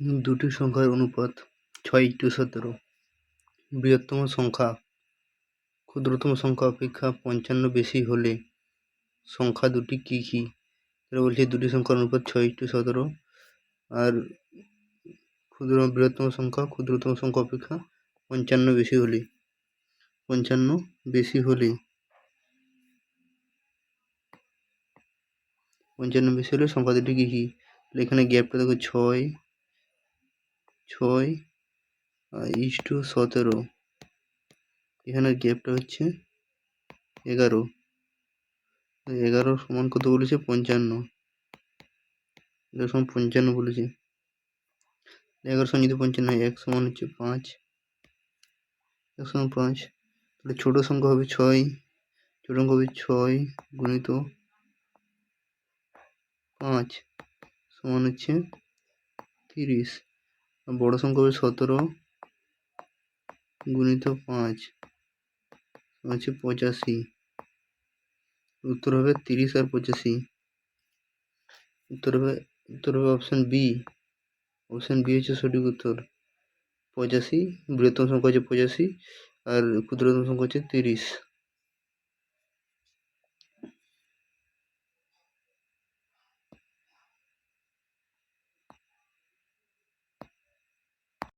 দুটি সংখ্যার অনুপাত 6:17। বৃহত্তম সংখ্যা ক্ষুদ্রতম সংখ্যা অপেক্ষা 55 বেশি হলে সংখ্যা দুটি কী কী? তাহলে বলছি দুটি সংখ্যার অনুপাত 6:17 আর বৃহত্তম সংখ্যা ক্ষুদ্রতম সংখ্যা অপেক্ষা 55 বেশি হলে 55 বেশি হলে সংখ্যা দুটি কী কী? এখানে গ্যাপটা দেখো 6:17, এখানে গ্যাপটা হচ্ছে 11 সমান কত বলেছে? 55। 55 বলেছে। 11 সমান যদি 55 হয়, 1 সমান হচ্ছে 5, 1 সমান 5। তাহলে ছোট সংখ্যা হবে 6 গুণিত 5 সমান হচ্ছে 30। আর বড় সংখ্যা হবে 17 গুণিত 5 হচ্ছে 85। উত্তর হবে 30 আর 85। উত্তর হবে অপশন বি। অপশন বি হচ্ছে সঠিক উত্তর। 85, বৃহত্তম সংখ্যা হচ্ছে 85 আর ক্ষুদ্রতম সংখ্যা হচ্ছে 30।